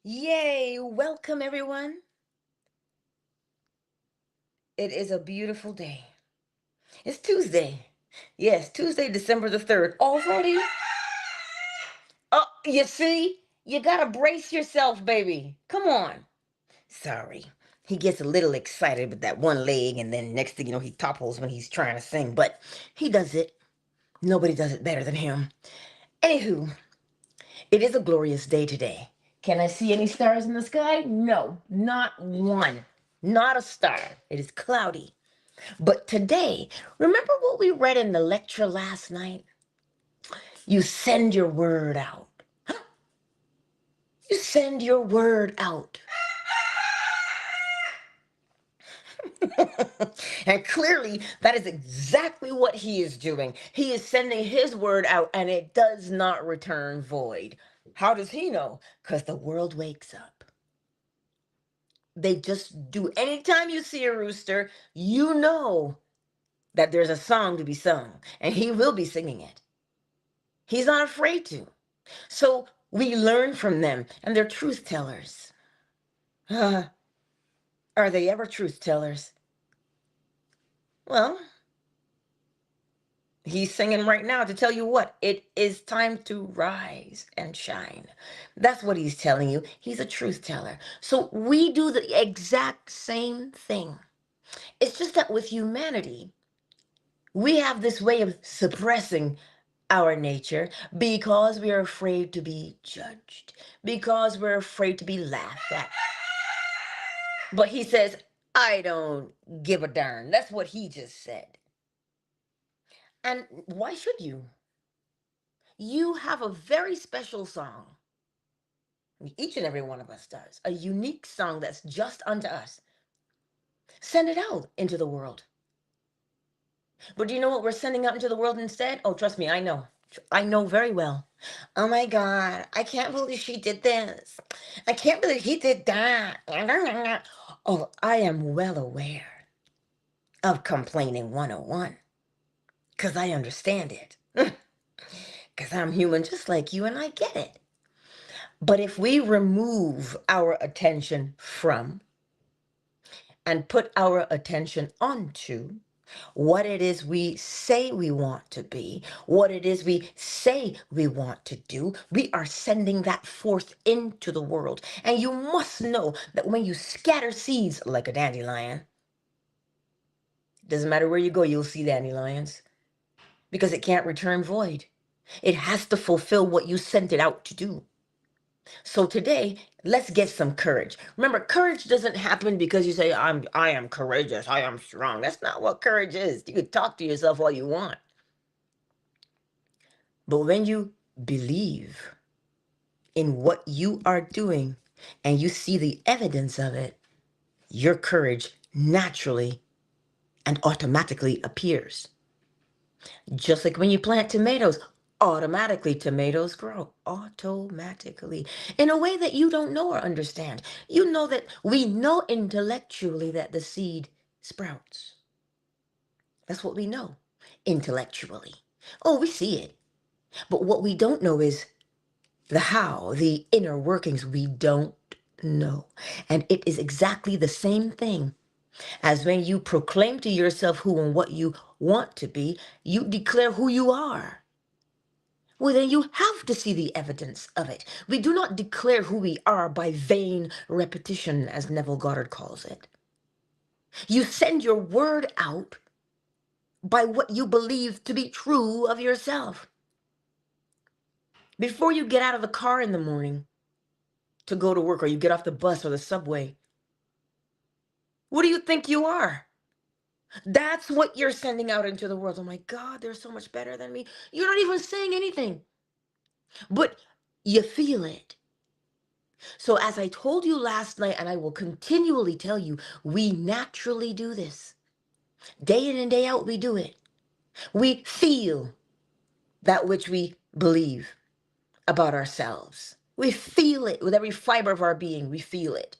Yay! Welcome, everyone. It is a beautiful day. It's Tuesday. Yes, Tuesday, December the 3rd. Already? Oh, you see? You gotta brace yourself, baby. Come on. Sorry. He gets a little excited with that one leg, and then next thing you know, he topples when he's trying to sing, but he does it. Nobody does it better than him. Anywho, it is a glorious day today. Can I see any stars in the sky? No, not one. Not a star. It is cloudy. But today, remember what we read in the lecture last night? You send your word out. You send your word out. And clearly, that is exactly what he is doing. He is sending his word out, and it does not return void. How does he know? Because the world wakes up. They just do. Anytime you see a rooster, you know that there's a song to be sung, and he will be singing it. He's not afraid to. So we learn from them, and they're truth tellers. Are they ever truth tellers? Well, he's singing right now to tell you what? It is time to rise and shine. That's what he's telling you. He's a truth teller. So we do the exact same thing. It's just that with humanity, we have this way of suppressing our nature because we are afraid to be judged, because we're afraid to be laughed at. But he says, I don't give a darn. That's what he just said. And why should you? You have a very special song. Each and every one of us does. A unique song that's just unto us. Send it out into the world. But do you know what we're sending out into the world instead? Oh, trust me, I know. I know very well. Oh my God, I can't believe she did this. I can't believe he did that. Oh, I am well aware of complaining 101 because I understand it. Because I'm human just like you and I get it. But if we remove our attention from and put our attention onto what it is we say we want to be, what it is we say we want to do, we are sending that forth into the world. And you must know that when you scatter seeds like a dandelion, doesn't matter where you go, you'll see dandelions because it can't return void. It has to fulfill what you sent it out to do. So today, let's get some courage. Remember, courage doesn't happen because you say, I am courageous, I am strong. That's not what courage is. You can talk to yourself all you want. But when you believe in what you are doing and you see the evidence of it, your courage naturally and automatically appears. Just like when you plant tomatoes, automatically tomatoes grow. Automatically. In a way that you don't know or understand. You know that we know intellectually that the seed sprouts. That's what we know intellectually. Oh, we see it. But what we don't know is the how, the inner workings. We don't know. And it is exactly the same thing as when you proclaim to yourself who and what you want to be, you declare who you are. Well, then you have to see the evidence of it. We do not declare who we are by vain repetition, as Neville Goddard calls it. You send your word out by what you believe to be true of yourself. Before you get out of the car in the morning to go to work, or you get off the bus or the subway, what do you think you are? That's what you're sending out into the world. Oh my God, they're so much better than me. You're not even saying anything, but you feel it. So, as I told you last night, and I will continually tell you, we naturally do this. Day in and day out, we do it. We feel that which we believe about ourselves. We feel it with every fiber of our being. We feel it.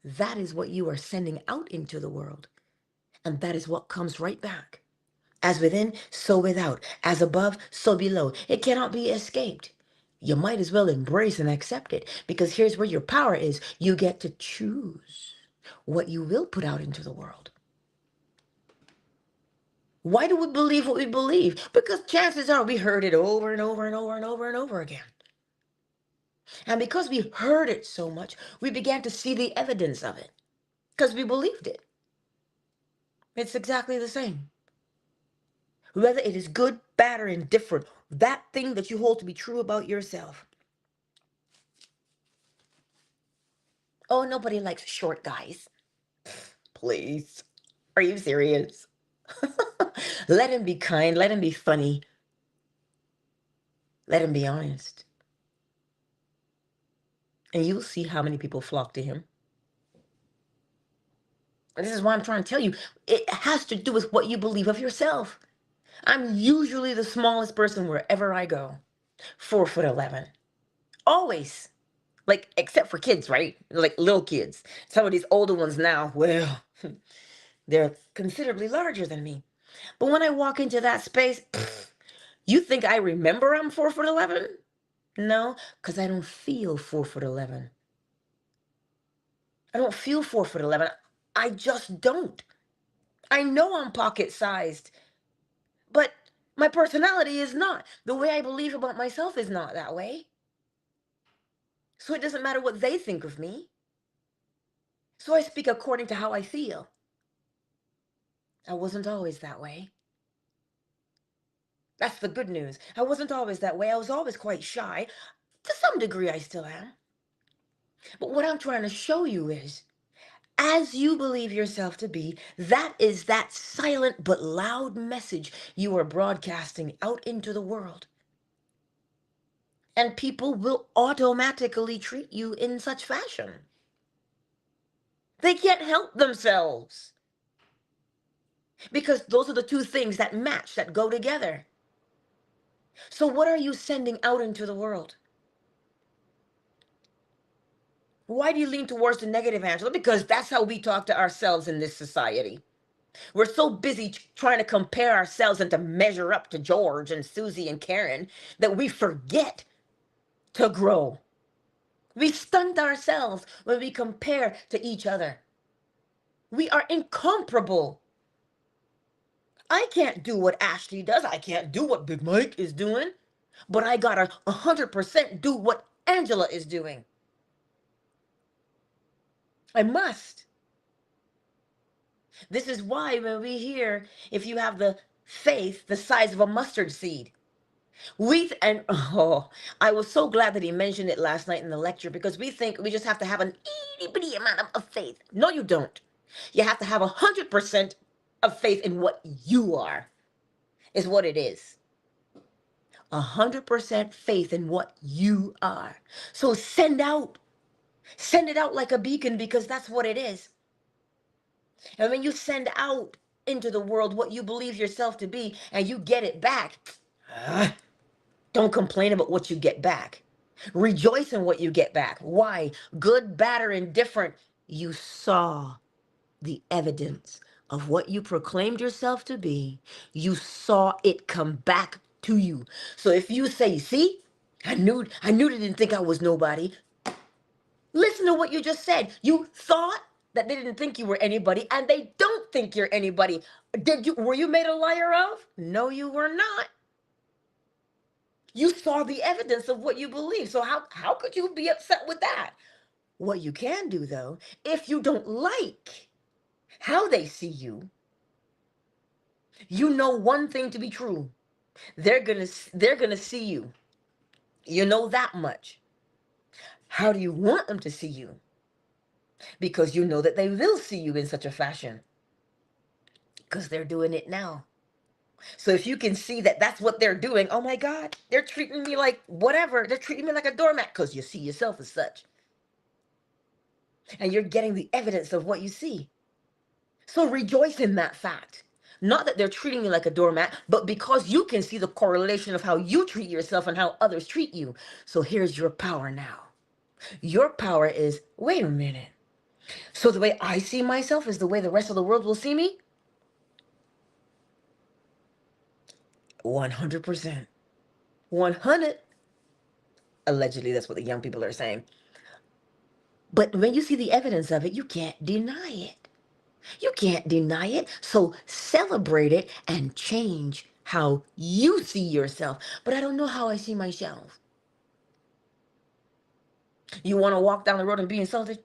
That is what you are sending out into the world. And that is what comes right back. As within, so without. As above, so below. It cannot be escaped. you might as well embrace and accept it, because here's where your power is. You get to choose what you will put out into the world. Why do we believe what we believe? Because chances are we heard it over and over and over and over and over again. And because we heard it so much, we began to see the evidence of it because we believed it. It's exactly the same. Whether it is good, bad, or indifferent, that thing that you hold to be true about yourself. Oh, nobody likes short guys. Please. Are you serious? Let him be kind. Let him be funny. Let him be honest. And you'll see how many people flock to him. And this is why I'm trying to tell you, it has to do with what you believe of yourself. I'm usually the smallest person wherever I go. 4'11". Always. Like, except for kids, right? Like little kids. Some of these older ones now, well, they're considerably larger than me. But when I walk into that space, you think I remember I'm 4'11"? No, because I don't feel 4'11". I don't feel 4'11". I just don't. I know I'm pocket sized, but my personality is not. The way I believe about myself is not that way. So it doesn't matter what they think of me. So I speak according to how I feel. I wasn't always that way. That's the good news. I wasn't always that way. I was always quite shy. To some degree, I still am. But what I'm trying to show you is, as you believe yourself to be, that is that silent but loud message you are broadcasting out into the world. And people will automatically treat you in such fashion. They can't help themselves. Because those are the two things that match, that go together. So what are you sending out into the world? Why do you lean towards the negative, Angela? Because that's how we talk to ourselves in this society. We're so busy trying to compare ourselves and to measure up to George and Susie and Karen that we forget to grow. We stunt ourselves when we compare to each other. We are incomparable. I can't do what Ashley does. I can't do what Big Mike is doing. But I gotta 100% do what Angela is doing. I must. This is why when we hear, if you have the faith the size of a mustard seed, and oh, I was so glad that he mentioned it last night in the lecture, because we think we just have to have an itty bitty amount of faith. No, you don't. You have to have 100% of faith in what you are, is what it is. 100% faith in what you are. So send it out like a beacon, because that's what it is. And when you send out into the world what you believe yourself to be and you get it back, don't complain about what you get back. Rejoice in what you get back. Why? Good, bad, or indifferent, you saw the evidence of what you proclaimed yourself to be. You saw it come back to you. So if you say, see, I knew they didn't think I was nobody. Listen to what you just said. You thought that they didn't think you were anybody, and they don't think you're anybody. Were you made a liar of? No, you were not. You saw the evidence of what you believe. So how could you be upset with that? What you can do, though, if you don't like how they see you, you know one thing to be true. They're gonna see you. You know that much. How do you want them to see you? Because you know that they will see you in such a fashion. Because they're doing it now. So if you can see that that's what they're doing, oh my God, they're treating me like whatever. They're treating me like a doormat, because you see yourself as such. And you're getting the evidence of what you see. So rejoice in that fact. Not that they're treating you like a doormat, but because you can see the correlation of how you treat yourself and how others treat you. So here's your power now. Your power is, wait a minute. So the way I see myself is the way the rest of the world will see me? 100%. 100. Allegedly, that's what the young people are saying. But when you see the evidence of it, you can't deny it. You can't deny it. So celebrate it and change how you see yourself. But I don't know how I see myself. You want to walk down the road and be insulted?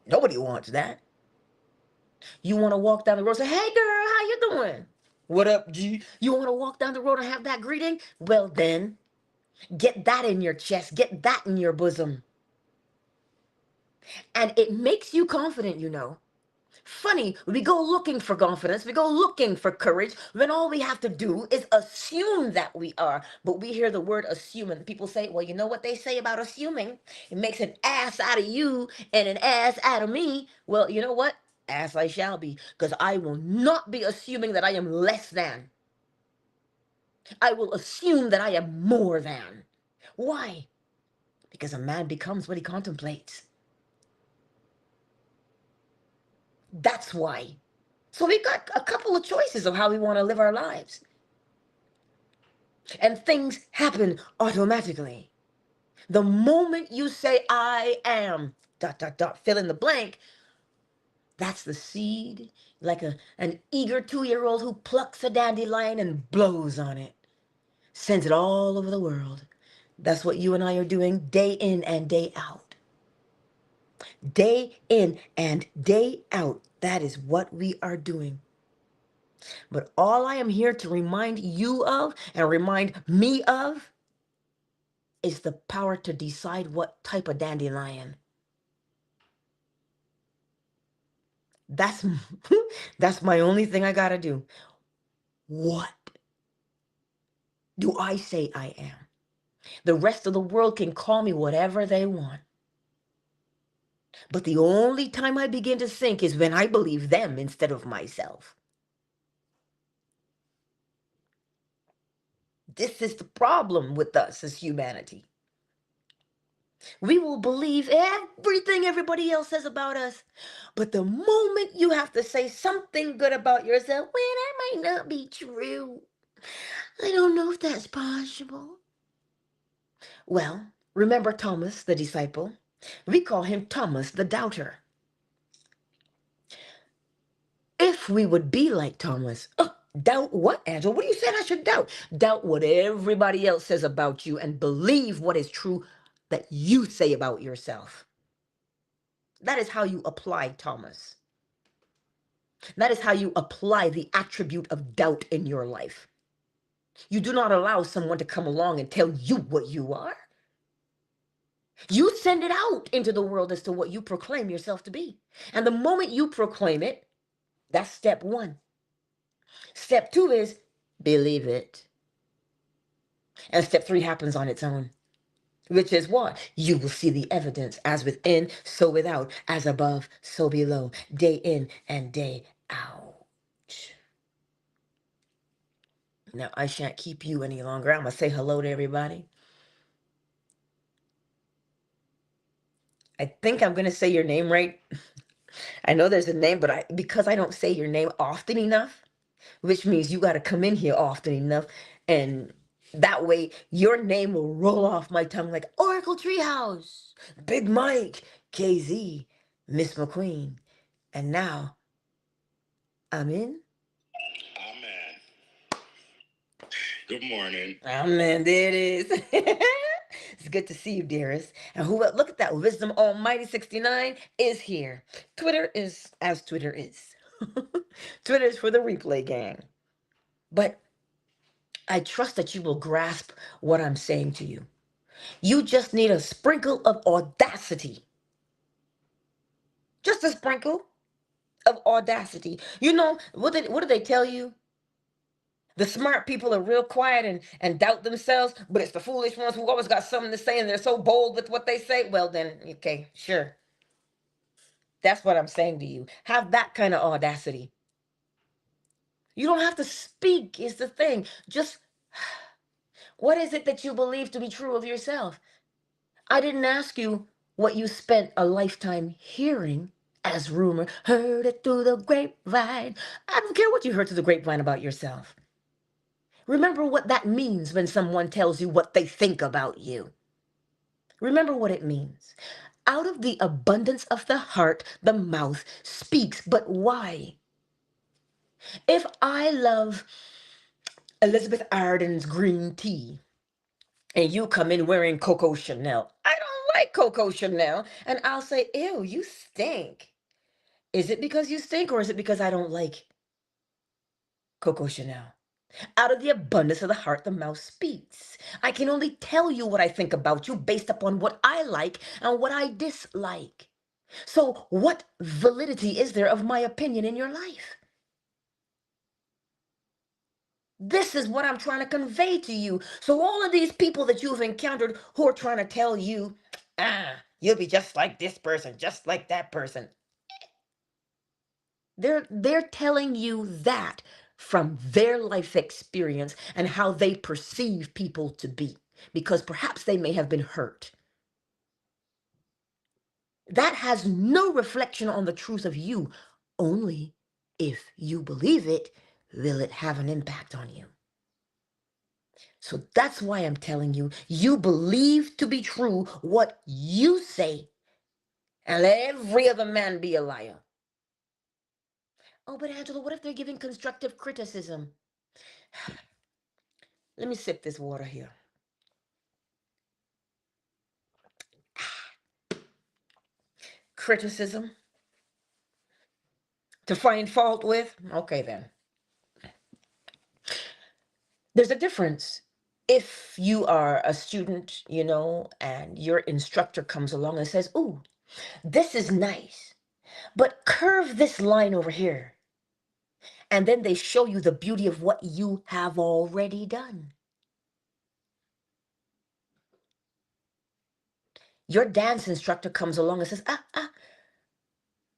Nobody wants that. You want to walk down the road and say, "Hey girl, how you doing? What up, G?" You want to walk down the road and have that greeting? Well then, get that in your chest. Get that in your bosom. And it makes you confident, you know. Funny, we go looking for confidence, we go looking for courage, when all we have to do is assume that we are. But we hear the word assume, and people say, well, you know what they say about assuming? It makes an ass out of you and an ass out of me. Well, you know what? Ass I shall be, because I will not be assuming that I am less than. I will assume that I am more than. Why? Because a man becomes what he contemplates. That's why. So we've got a couple of choices of how we want to live our lives. And things happen automatically. The moment you say, I am, dot, dot, dot, fill in the blank, that's the seed, like an eager 2-year-old who plucks a dandelion and blows on it, sends it all over the world. That's what you and I are doing day in and day out. Day in and day out. That is what we are doing. But all I am here to remind you of and remind me of is the power to decide what type of dandelion. That's that's my only thing I gotta do. What do I say I am? The rest of the world can call me whatever they want. But the only time I begin to think is when I believe them instead of myself. This is the problem with us as humanity. We will believe everything everybody else says about us. But the moment you have to say something good about yourself, well, that might not be true. I don't know if that's possible. Well, remember Thomas, the disciple? We call him Thomas the doubter. If we would be like Thomas, doubt what, Angela? What are you saying I should doubt? Doubt what everybody else says about you and believe what is true that you say about yourself. That is how you apply Thomas. That is how you apply the attribute of doubt in your life. You do not allow someone to come along and tell you what you are. You send it out into the world as to what you proclaim yourself to be. And the moment you proclaim it, that's step one. Step two is believe it. And step three happens on its own, which is what? You will see the evidence as within, so without, as above, so below, day in and day out. Now, I shan't keep you any longer. I'm going to say hello to everybody. I think I'm going to say your name right. I know there's a name, but because I don't say your name often enough, which means you got to come in here often enough, and that way your name will roll off my tongue like Oracle Treehouse, Big Mike, KZ, Miss McQueen, and now I'm in. Amen. Good morning. Amen. There it is. It's good to see you, dearest. And who? Look at that. Wisdom Almighty 69 is here. Twitter is as Twitter is. Twitter is for the replay gang. But I trust that you will grasp what I'm saying to you. You just need a sprinkle of audacity. Just a sprinkle of audacity. You know, what do they tell you? The smart people are real quiet and doubt themselves, but it's the foolish ones who always got something to say and they're so bold with what they say. Well, then, okay, sure. That's what I'm saying to you. Have that kind of audacity. You don't have to speak, is the thing. Just, what is it that you believe to be true of yourself? I didn't ask you what you spent a lifetime hearing as rumor. Heard it through the grapevine. I don't care what you heard through the grapevine about yourself. Remember what that means when someone tells you what they think about you. Remember what it means. Out of the abundance of the heart, the mouth speaks. But why? If I love Elizabeth Arden's green tea and you come in wearing Coco Chanel, I don't like Coco Chanel. And I'll say, ew, you stink. Is it because you stink or is it because I don't like Coco Chanel? Out of the abundance of the heart, the mouth speaks. I can only tell you what I think about you based upon what I like and what I dislike. So, what validity is there of my opinion in your life? This is what I'm trying to convey to you. So, all of these people that you've encountered who are trying to tell you, you'll be just like this person, just like that person. They're telling you that from their life experience and how they perceive people to be, because perhaps they may have been hurt. That has no reflection on the truth of you. Only if you believe it will it have an impact on you. So that's why I'm telling you, you believe to be true what you say, and let every other man be a liar. Oh, but Angela, what if they're giving constructive criticism? Let me sip this water here. Criticism to find fault with? Okay, then. There's a difference. If you are a student, and your instructor comes along and says, "Ooh, this is nice, but curve this line over here." And then they show you the beauty of what you have already done. Your dance instructor comes along and says,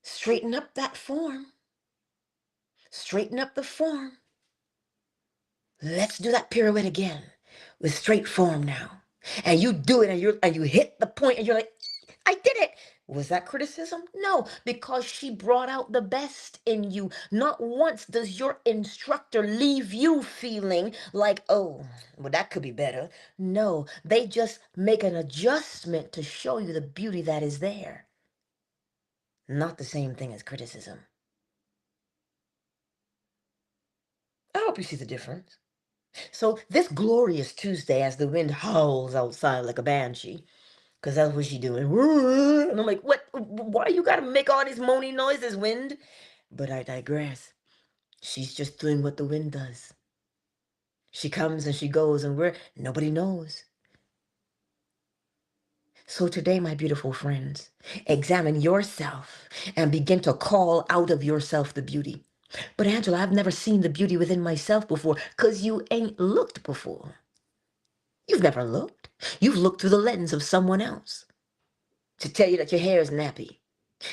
straighten up that form. Straighten up the form. Let's do that pirouette again with straight form now. And you do it and you hit the point and you're like, I did it. Was that criticism? No, because she brought out the best in you. Not once does your instructor leave you feeling like, oh, well, that could be better. No, they just make an adjustment to show you the beauty that is there. Not the same thing as criticism. I hope you see the difference. So this glorious Tuesday, as the wind howls outside like a banshee, because that's what she doing. And I'm like, what? Why you gotta make all these moaning noises, wind? But I digress. She's just doing what the wind does. She comes and she goes, and nobody knows. So today, my beautiful friends, examine yourself and begin to call out of yourself the beauty. But Angela, I've never seen the beauty within myself before, because you ain't looked before. You've never looked. You've looked through the lens of someone else to tell you that your hair is nappy.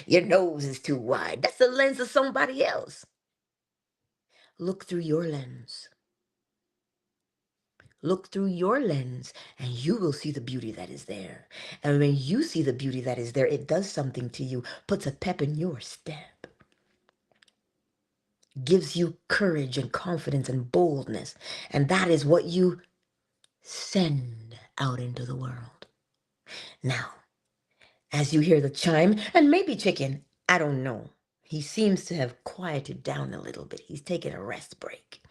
Your nose is too wide. That's the lens of somebody else. Look through your lens. Look through your lens and you will see the beauty that is there. And when you see the beauty that is there, it does something to you, puts a pep in your step, gives you courage and confidence and boldness. And that is what you send out into the world. Now, as you hear the chime, and maybe Chicken, I don't know. He seems to have quieted down a little bit. He's taking a rest break.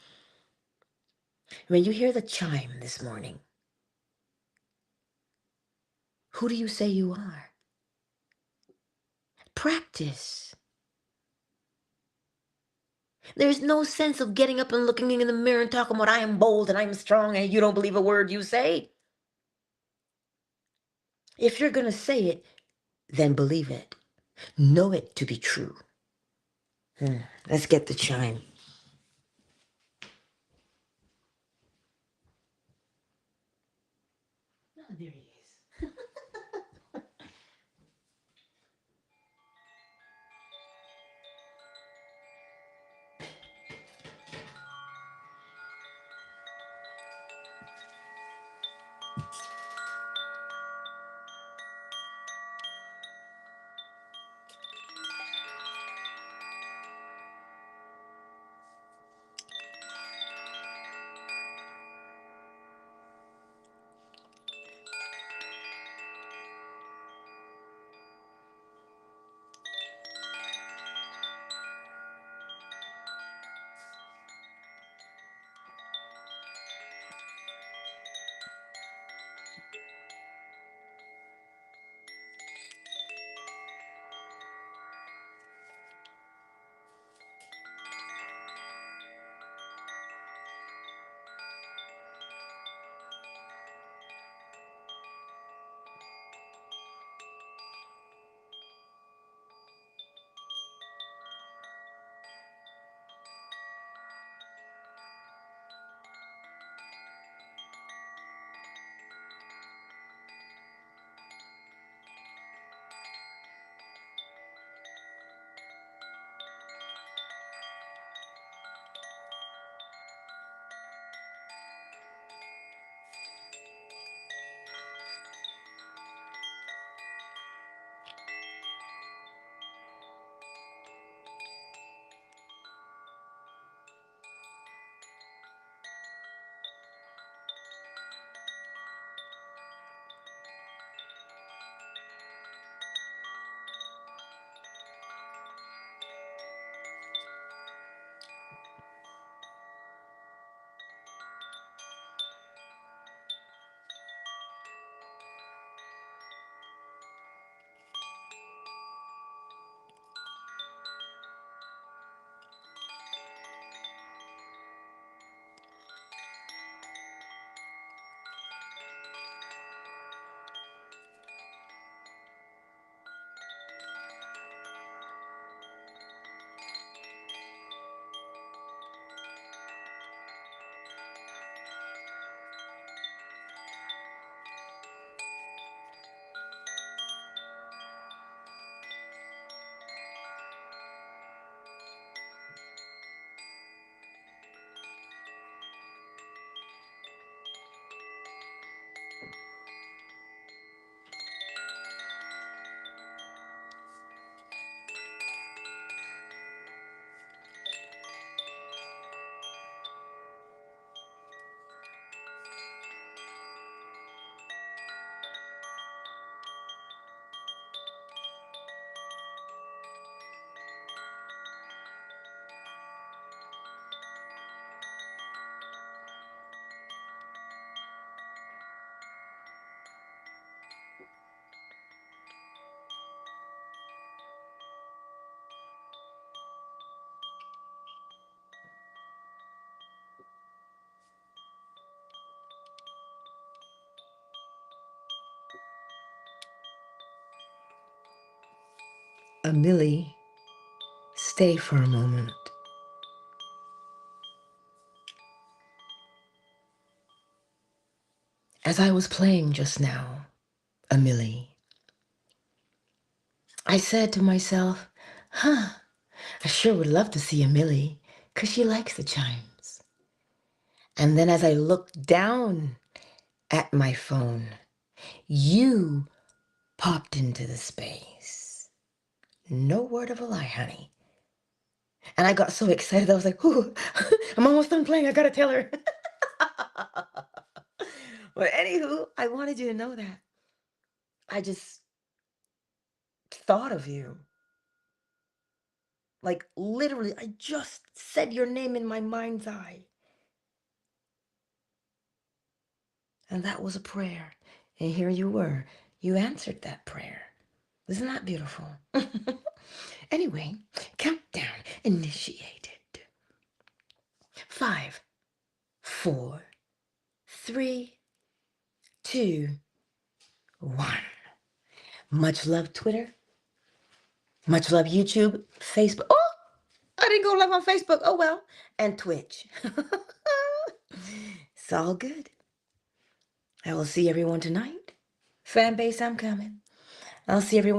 When you hear the chime this morning, who do you say you are? Practice. There's no sense of getting up and looking in the mirror and talking about I am bold and I'm strong and you don't believe a word you say. If you're going to say it, then believe it. Know it to be true. Let's get the chime. Oh, there he is. Millie, stay for a moment. As I was playing just now, Millie, I said to myself, huh, I sure would love to see Millie, 'cause she likes the chimes. And then as I looked down at my phone, you popped into the space. No word of a lie, honey. And I got so excited, I was like, ooh, I'm almost done playing. I gotta tell her. But anywho, I wanted you to know that. I just thought of you. Like literally, I just said your name in my mind's eye. And that was a prayer. And here you were. You answered that prayer. Isn't that beautiful? Anyway, countdown initiated. 5, 4, 3, 2, 1. Much love, Twitter. Much love, YouTube, Facebook. Oh, I didn't go live on Facebook. Oh, well. And Twitch. It's all good. I will see everyone tonight. Fan base, I'm coming. I'll see everyone.